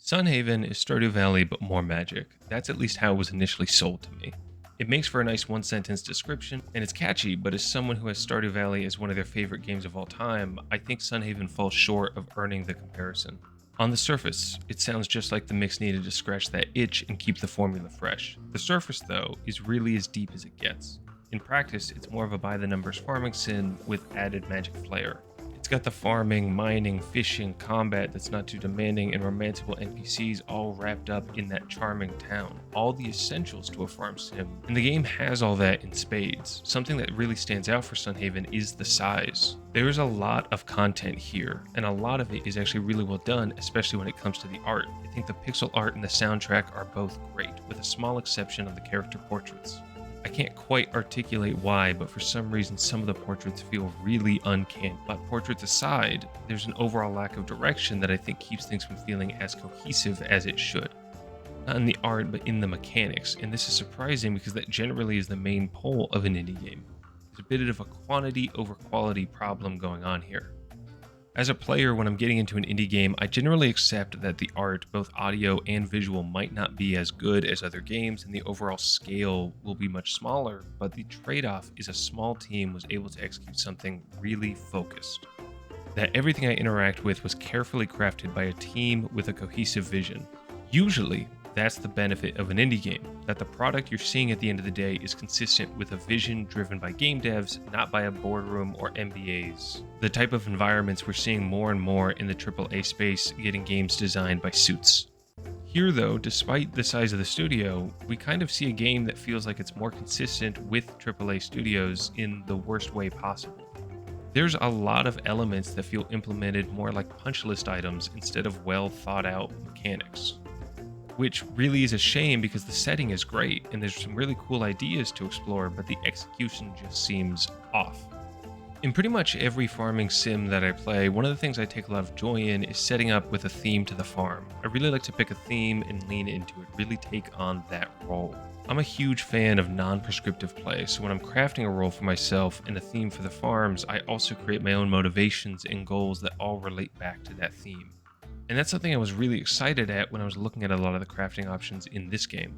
Sunhaven is Stardew Valley but more magic. That's at least how it was initially sold to me. It makes for a nice one-sentence description, and it's catchy, but as someone who has Stardew Valley as one of their favorite games of all time, I think Sunhaven falls short of earning the comparison. On the surface, it sounds just like the mix needed to scratch that itch and keep the formula fresh. The surface, though, is really as deep as it gets. In practice, it's more of a by-the-numbers farming sim with added magic flair. It's got the farming, mining, fishing, combat that's not too demanding, and romanceable NPCs all wrapped up in that charming town. All the essentials to a farm sim. And the game has all that in spades. Something that really stands out for Sunhaven is the size. There's a lot of content here, and a lot of it is actually really well done, especially when it comes to the art. I think the pixel art and the soundtrack are both great, with a small exception of the character portraits. I can't quite articulate why, but for some reason some of the portraits feel really uncanny. But portraits aside, there's an overall lack of direction that I think keeps things from feeling as cohesive as it should. Not in the art, but in the mechanics, and this is surprising because that generally is the main pull of an indie game. There's a bit of a quantity over quality problem going on here. As a player, when I'm getting into an indie game, I generally accept that the art, both audio and visual, might not be as good as other games, and the overall scale will be much smaller, but the trade-off is a small team was able to execute something really focused. That everything I interact with was carefully crafted by a team with a cohesive vision. Usually, that's the benefit of an indie game, that the product you're seeing at the end of the day is consistent with a vision driven by game devs, not by a boardroom or MBAs. The type of environments we're seeing more and more in the AAA space, getting games designed by suits. Here though, despite the size of the studio, we kind of see a game that feels like it's more consistent with AAA studios in the worst way possible. There's a lot of elements that feel implemented more like punch list items instead of well thought out mechanics. Which really is a shame because the setting is great and there's some really cool ideas to explore, but the execution just seems off. In pretty much every farming sim that I play, one of the things I take a lot of joy in is setting up with a theme to the farm. I really like to pick a theme and lean into it, really take on that role. I'm a huge fan of non-prescriptive play, so when I'm crafting a role for myself and a theme for the farms, I also create my own motivations and goals that all relate back to that theme. And that's something I was really excited at when I was looking at a lot of the crafting options in this game.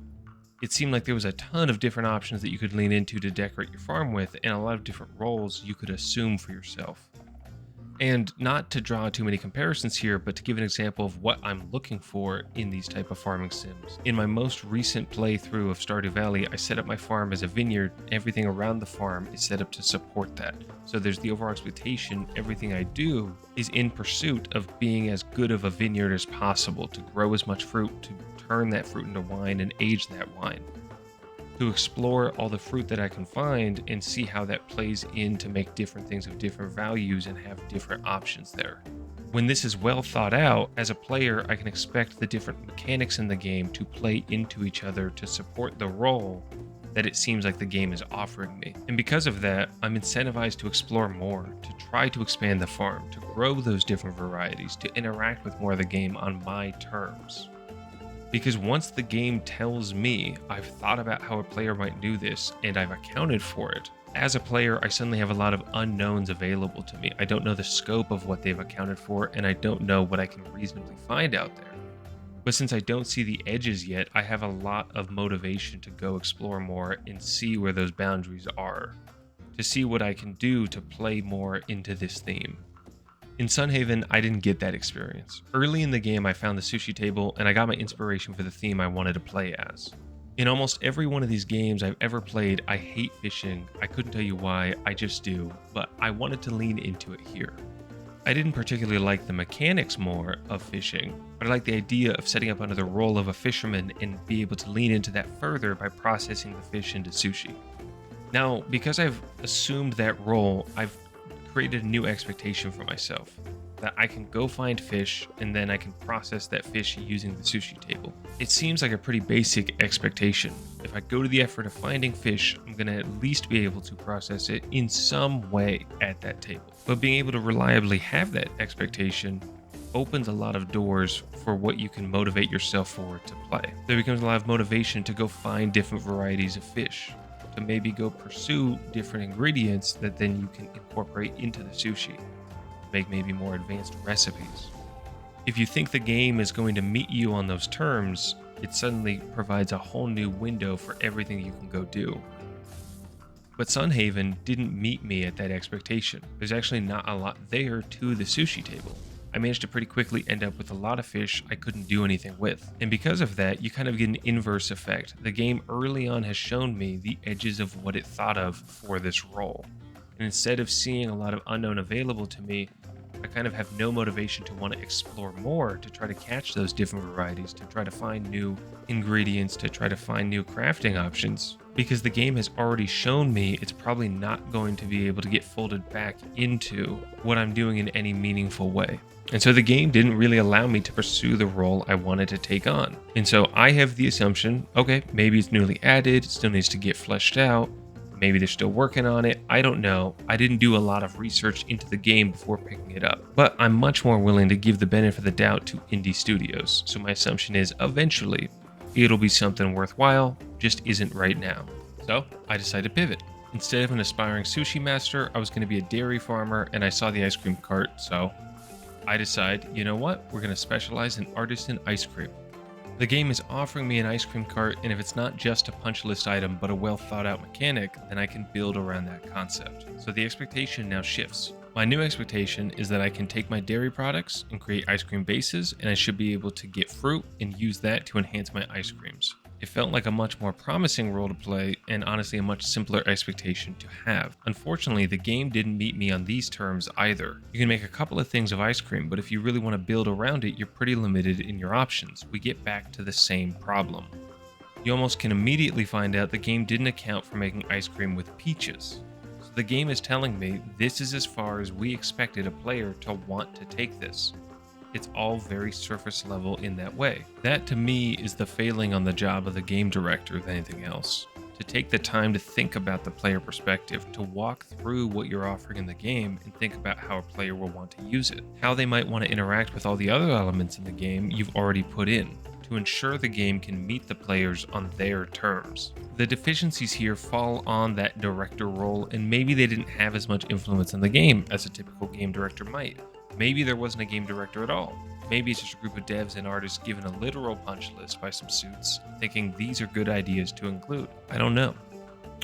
It seemed like there was a ton of different options that you could lean into to decorate your farm with, and a lot of different roles you could assume for yourself. And not to draw too many comparisons here, but to give an example of what I'm looking for in these type of farming sims. In my most recent playthrough of Stardew Valley, I set up my farm as a vineyard. Everything around the farm is set up to support that. So there's the overall expectation, everything I do is in pursuit of being as good of a vineyard as possible, to grow as much fruit, to turn that fruit into wine and age that wine. To explore all the fruit that I can find and see how that plays in to make different things of different values and have different options there. When this is well thought out, as a player, I can expect the different mechanics in the game to play into each other to support the role that it seems like the game is offering me. And because of that, I'm incentivized to explore more, to try to expand the farm, to grow those different varieties, to interact with more of the game on my terms. Because once the game tells me I've thought about how a player might do this and I've accounted for it, as a player, I suddenly have a lot of unknowns available to me. I don't know the scope of what they've accounted for, and I don't know what I can reasonably find out there. But since I don't see the edges yet, I have a lot of motivation to go explore more and see where those boundaries are, to see what I can do to play more into this theme. In Sunhaven, I didn't get that experience. Early in the game, I found the sushi table and I got my inspiration for the theme I wanted to play as. In almost every one of these games I've ever played, I hate fishing. I couldn't tell you why, I just do, but I wanted to lean into it here. I didn't particularly like the mechanics more of fishing, but I like the idea of setting up under the role of a fisherman and be able to lean into that further by processing the fish into sushi. Now, because I've assumed that role, I've created a new expectation for myself, that I can go find fish and then I can process that fish using the sushi table. It seems like a pretty basic expectation. If I go to the effort of finding fish, I'm going to at least be able to process it in some way at that table. But being able to reliably have that expectation opens a lot of doors for what you can motivate yourself for to play. There becomes a lot of motivation to go find different varieties of fish, to maybe go pursue different ingredients that then you can incorporate into the sushi, make maybe more advanced recipes. If you think the game is going to meet you on those terms, it suddenly provides a whole new window for everything you can go do. But Sunhaven didn't meet me at that expectation. There's actually not a lot there to the sushi table. I managed to pretty quickly end up with a lot of fish I couldn't do anything with. And because of that, you kind of get an inverse effect. The game early on has shown me the edges of what it thought of for this role. And instead of seeing a lot of unknown available to me, I kind of have no motivation to want to explore more, to try to catch those different varieties, to try to find new ingredients, to try to find new crafting options. Because the game has already shown me it's probably not going to be able to get folded back into what I'm doing in any meaningful way. And so the game didn't really allow me to pursue the role I wanted to take on. And so I have the assumption, okay, maybe it's newly added, it still needs to get fleshed out. Maybe they're still working on it. I don't know. I didn't do a lot of research into the game before picking it up. But I'm much more willing to give the benefit of the doubt to indie studios. So my assumption is eventually it'll be something worthwhile, just isn't right now. So I decided to pivot. Instead of an aspiring sushi master, I was going to be a dairy farmer, and I saw the ice cream cart. So I decided, you know what? We're going to specialize in artisan ice cream. The game is offering me an ice cream cart, and if it's not just a punch list item but a well thought out mechanic, then I can build around that concept. So the expectation now shifts. My new expectation is that I can take my dairy products and create ice cream bases, and I should be able to get fruit and use that to enhance my ice creams. It felt like a much more promising role to play, and honestly a much simpler expectation to have. Unfortunately, the game didn't meet me on these terms either. You can make a couple of things of ice cream, but if you really want to build around it, you're pretty limited in your options. We get back to the same problem. You almost can immediately find out the game didn't account for making ice cream with peaches. So the game is telling me this is as far as we expected a player to want to take this. It's all very surface level in that way. That to me is the failing on the job of the game director than anything else. To take the time to think about the player perspective, to walk through what you're offering in the game and think about how a player will want to use it, how they might want to interact with all the other elements in the game you've already put in, to ensure the game can meet the players on their terms. The deficiencies here fall on that director role, and maybe they didn't have as much influence on the game as a typical game director might. Maybe there wasn't a game director at all. Maybe it's just a group of devs and artists given a literal punch list by some suits, thinking these are good ideas to include. I don't know.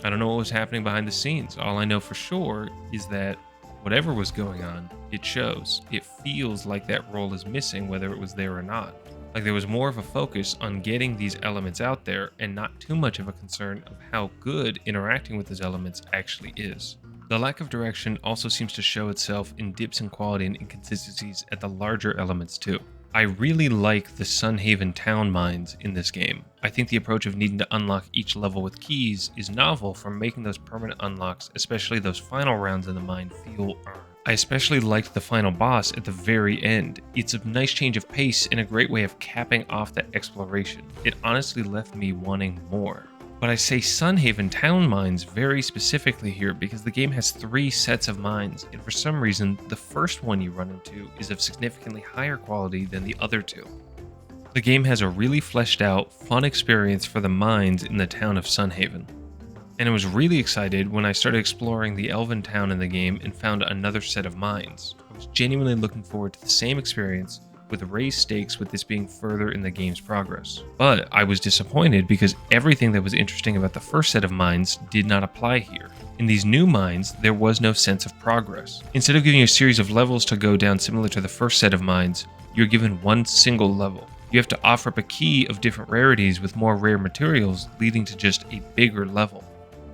I don't know what was happening behind the scenes. All I know for sure is that whatever was going on, it shows. It feels like that role is missing, whether it was there or not. Like there was more of a focus on getting these elements out there and not too much of a concern of how good interacting with those elements actually is. The lack of direction also seems to show itself in dips in quality and inconsistencies at the larger elements too. I really like the Sunhaven town mines in this game. I think the approach of needing to unlock each level with keys is novel for making those permanent unlocks, especially those final rounds in the mine, feel earned. I especially liked the final boss at the very end. It's a nice change of pace and a great way of capping off that exploration. It honestly left me wanting more. But I say Sunhaven town mines very specifically here because the game has 3 sets of mines, and for some reason, the first one you run into is of significantly higher quality than the other 2. The game has a really fleshed out, fun experience for the mines in the town of Sunhaven. And I was really excited when I started exploring the elven town in the game and found another set of mines. I was genuinely looking forward to the same experience, with raised stakes with this being further in the game's progress. But I was disappointed because everything that was interesting about the first set of mines did not apply here. In these new mines, there was no sense of progress. Instead of giving you a series of levels to go down similar to the first set of mines, you're given one single level. You have to offer up a key of different rarities with more rare materials, leading to just a bigger level.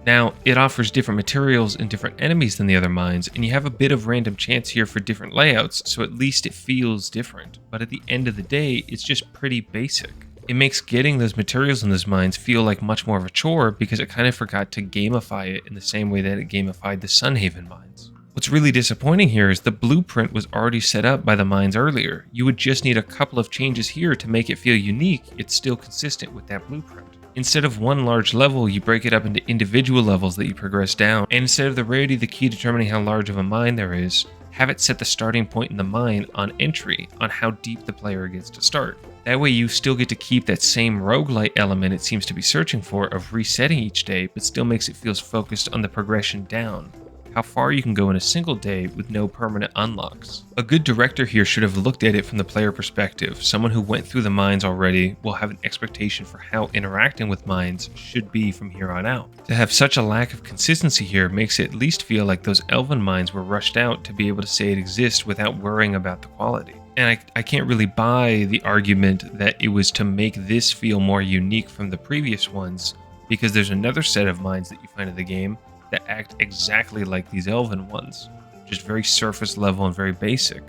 Now, it offers different materials and different enemies than the other mines, and you have a bit of random chance here for different layouts, so at least it feels different. But at the end of the day, it's just pretty basic. It makes getting those materials in those mines feel like much more of a chore because it kind of forgot to gamify it in the same way that it gamified the Sunhaven mines. What's really disappointing here is the blueprint was already set up by the mines earlier. You would just need a couple of changes here to make it feel unique. It's still consistent with that blueprint. Instead of one large level, you break it up into individual levels that you progress down, and instead of the rarity of the key determining how large of a mine there is, have it set the starting point in the mine on entry on how deep the player gets to start. That way you still get to keep that same roguelite element it seems to be searching for of resetting each day, but still makes it feel focused on the progression down. how far you can go in a single day with no permanent unlocks. A good director here should have looked at it from the player perspective. Someone who went through the mines already will have an expectation for how interacting with mines should be from here on out. To have such a lack of consistency here makes it at least feel like those elven mines were rushed out to be able to say it exists without worrying about the quality. And I can't really buy the argument that it was to make this feel more unique from the previous ones, because there's another set of mines that you find in the game that act exactly like these elven ones, just very surface level and very basic.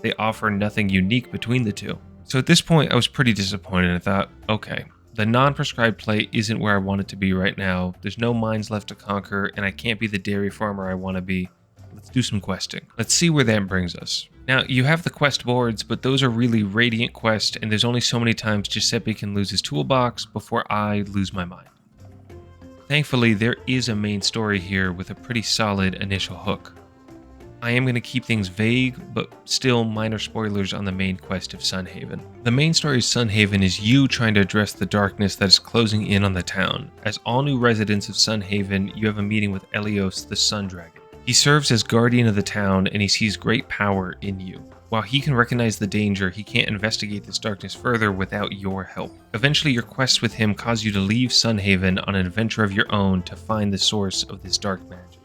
They offer nothing unique between the two. So at this point, I was pretty disappointed. I thought, okay, the non-prescribed play isn't where I want it to be right now. There's no mines left to conquer, and I can't be the dairy farmer I want to be. Let's do some questing. Let's see where that brings us. Now, you have the quest boards, but those are really radiant quests, and there's only so many times Giuseppe can lose his toolbox before I lose my mind. Thankfully, there is a main story here with a pretty solid initial hook. I am going to keep things vague, but still minor spoilers on the main quest of Sunhaven. The main story of Sunhaven is you trying to address the darkness that is closing in on the town. As all new residents of Sunhaven, you have a meeting with Elios the Sun Dragon. He serves as guardian of the town, and he sees great power in you. While he can recognize the danger, he can't investigate this darkness further without your help. Eventually, your quests with him cause you to leave Sunhaven on an adventure of your own to find the source of this dark magic.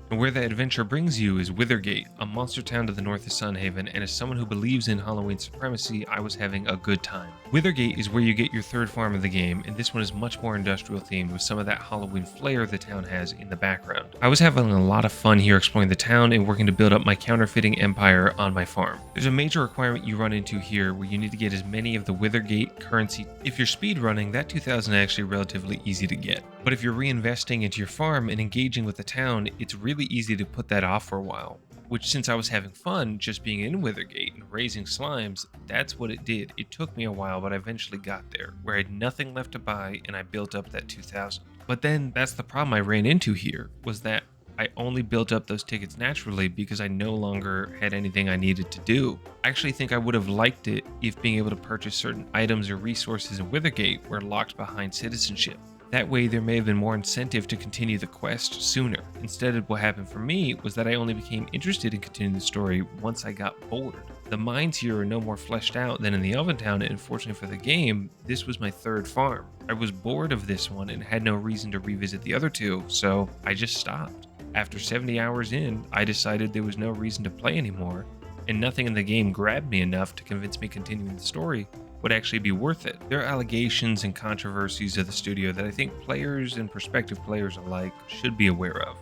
And where that adventure brings you is Withergate, a monster town to the north of Sunhaven, and as someone who believes in Halloween supremacy, I was having a good time. Withergate is where you get your third farm of the game, and this one is much more industrial themed with some of that Halloween flair the town has in the background. I was having a lot of fun here exploring the town and working to build up my counterfeiting empire on my farm. There's a major requirement you run into here where you need to get as many of the Withergate currency. If you're speed running, that 2000 is actually relatively easy to get. But if you're reinvesting into your farm and engaging with the town, it's really easy to put that off for a while. Which, since I was having fun just being in Withergate and raising slimes, that's what it did. It took me a while, but I eventually got there, where I had nothing left to buy and I built up that 2000. But then that's the problem I ran into here, was that I only built up those tickets naturally because I no longer had anything I needed to do. I actually think I would have liked it if being able to purchase certain items or resources in Withergate were locked behind citizenship. That way there may have been more incentive to continue the quest sooner. Instead, what happened for me was that I only became interested in continuing the story once I got bored. The mines here are no more fleshed out than in the Elventown, and unfortunately for the game, this was my third farm. I was bored of this one and had no reason to revisit the other two, so I just stopped. After 70 hours in, I decided there was no reason to play anymore, and nothing in the game grabbed me enough to convince me continuing the story would actually be worth it. There are allegations and controversies of the studio that I think players and prospective players alike should be aware of.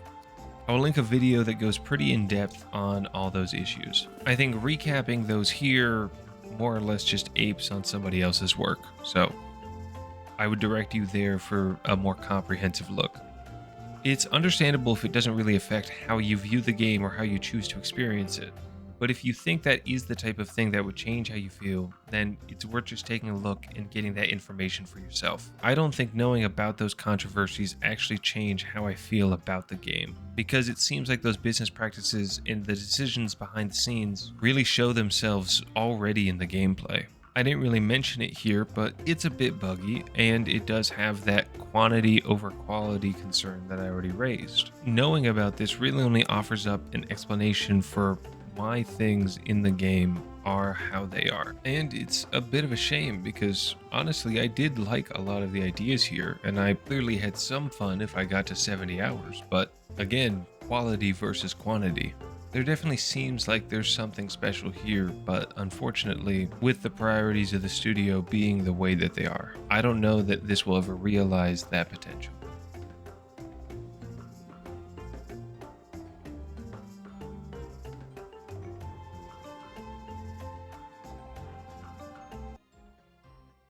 I will link a video that goes pretty in depth on all those issues. I think recapping those here more or less just apes on somebody else's work, so I would direct you there for a more comprehensive look. It's understandable if it doesn't really affect how you view the game or how you choose to experience it. But if you think that is the type of thing that would change how you feel, then it's worth just taking a look and getting that information for yourself. I don't think knowing about those controversies actually change how I feel about the game, because it seems like those business practices and the decisions behind the scenes really show themselves already in the gameplay. I didn't really mention it here, but it's a bit buggy, and it does have that quantity over quality concern that I already raised. Knowing about this really only offers up an explanation for why things in the game are how they are. And it's a bit of a shame because honestly, I did like a lot of the ideas here, and I clearly had some fun if I got to 70 hours, but again, quality versus quantity. There definitely seems like there's something special here, but unfortunately, with the priorities of the studio being the way that they are, I don't know that this will ever realize that potential.